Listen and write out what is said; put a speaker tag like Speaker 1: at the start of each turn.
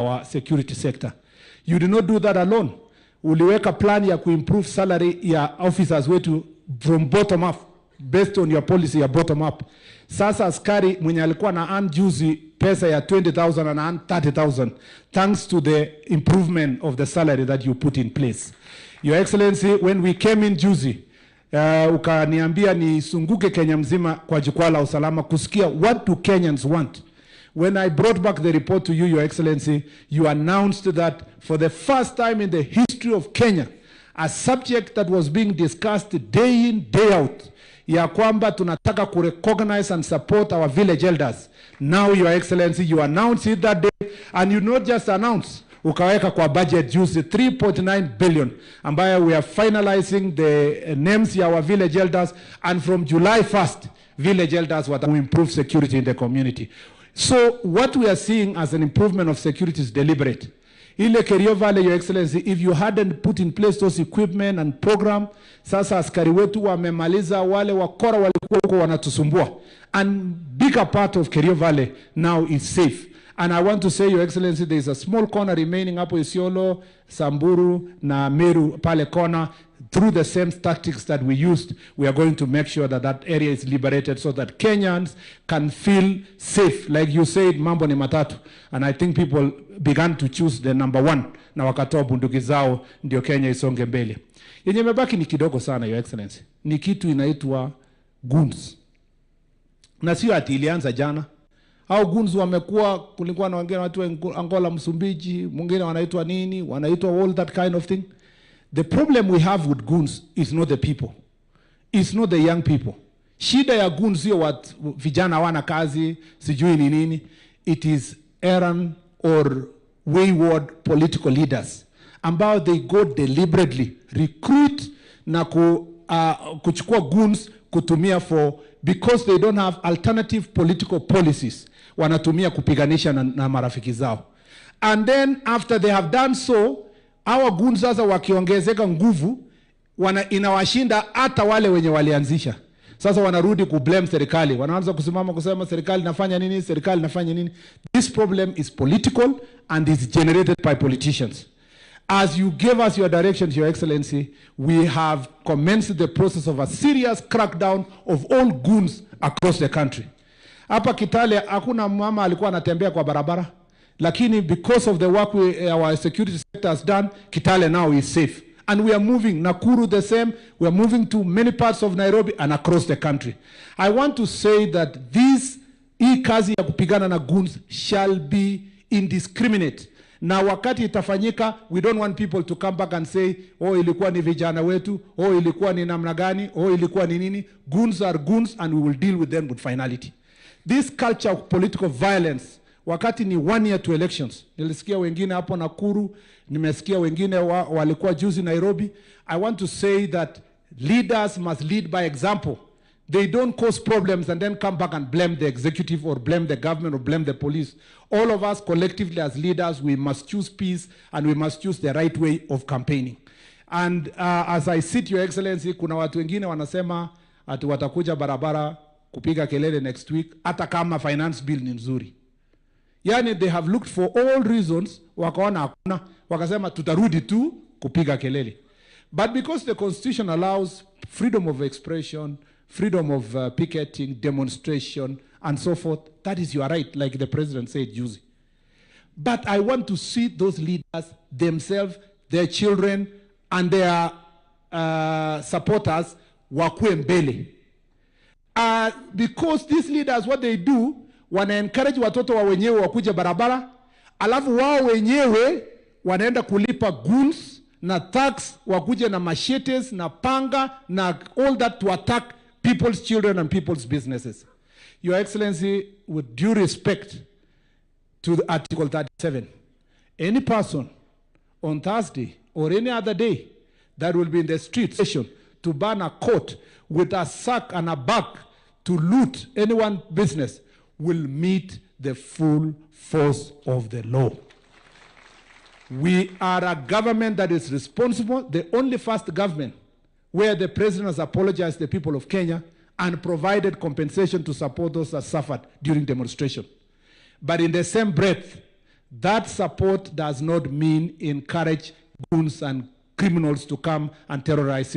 Speaker 1: our security sector. You did not do that alone. Uliweka plan ya kuimprove salary ya officers wetu from bottom up, based on your policy ya bottom up. Sasa askari mwenye alikuwa na earn juzi pesa ya 20,000 and earn 30,000 thanks to the improvement of the salary that you put in place. Your Excellency, when we came in juzi, ukaniambia nisunguke Kenya mzima kwa jukwaa la usalama kusikia what do Kenyans want. When I brought back the report to you, Your Excellency, you announced that for the first time in the history of Kenya, a subject that was being discussed day in, day out, ya kwamba tunataka kurecognize and support our village elders. Now, Your Excellency, you announced it that day, and you not just announce, ukaweka kwa budget juice 3.9 billion, ambayo we are finalizing the names ya our village elders, and from July 1st, village elders will improve security in the community. So what we are seeing as an improvement of security is deliberate. Ile Kerio Valley, Your Excellency, if you hadn't put in place those equipment and program, sasa askari wetu wamemaliza wale wakora walikuwa huko wanatusumbua. And bigger part of Kerio Valley now is safe. And I want to say, Your Excellency, there is a small corner remaining hapo Isiolo, Samburu, na Meru, pale corner. Through the same tactics that we used, we are going to make sure that that area is liberated so that Kenyans can feel safe. Like you said, mambo ni matatu. And I think people began to choose the number one. Na wakatoa bunduki zao, ndio Kenya isonge mbele. Yenye mebaki ni kidogo sana, Your Excellency. Ni kitu inaitwa goons. Na sio ati ilianza jana. Hao goons wamekuwa, kulikuwa na wengine watu Angola, Msumbiji, mwingine wanaitwa nini, wanaitwa all that kind of thing. The problem we have with goons is not the people. It's not the young people. Shida ya goons sio wat vijana wana kazi, sijui ni nini. It is errant or wayward political leaders ambao they go deliberately recruit na kuchukua goons kutumia because they don't have alternative political policies. Wanatumia kupiganisha na marafiki zao. And then after they have done so, our goons sasa wakiongezeka nguvu, inawashinda hata wale wenye walianzisha. Sasa wanarudi kublame serikali. Wanaanza kusimama kusema serikali inafanya nini, serikali inafanya nini. This problem is political and is generated by politicians. As you gave us your directions, Your Excellency, we have commenced the process of a serious crackdown of all goons across the country. Hapa Kitale hakuna mama alikuwa anatembea kwa barabara. Lakini because of the work our security sector has done, Kitale now is safe. And we are moving, Nakuru the same, we are moving to many parts of Nairobi and across the country. I want to say that this kazi ya kupigana na goons shall be indiscriminate. Na wakati itafanyika, we don't want people to come back and say, oh ilikuwa ni vijana wetu, oh ilikuwa ni namna gani, oh ilikuwa ni nini. Goons are goons and we will deal with them with finality. This culture of political violence, wakati ni 1 year to elections. Nilisikia wengine hapo Nakuru, nimesikia wengine walikuwa juzi Nairobi. I want to say that leaders must lead by example. They don't cause problems and then come back and blame the executive or blame the government or blame the police. All of us collectively as leaders, we must choose peace and we must choose the right way of campaigning. And as I sit, Your Excellency, kuna watu wengine wanasema ati watakuja barabara kupiga kelele next week, hata kama finance bill ni nzuri. Yani they have looked for all reasons, wakaona hakuna, wakasema tutarudi tu kupiga kelele. But because the Constitution allows freedom of expression, freedom of picketing, demonstration, and so forth, that is your right, like the President said, juzi. But I want to see those leaders themselves, their children, and their supporters wakue mbele. Because these leaders, what they do, wana encourage watoto wa wenyewe wakuje barabara, alafu wao wenyewe wanaenda kulipa goons na tax, wakuje na machetes na panga na all that to attack people's children and people's businesses. Your Excellency, with due respect to the Article 37, any person on Thursday or any other day that will be in the street session to burn a court with a sack and a bag to loot anyone's business will meet the full force of the law. We are a government that is responsible, the only first government where the president has apologized to the people of Kenya and provided compensation to support those that suffered during demonstration. But in the same breath, That support does not mean encourage goons and criminals to come and terrorize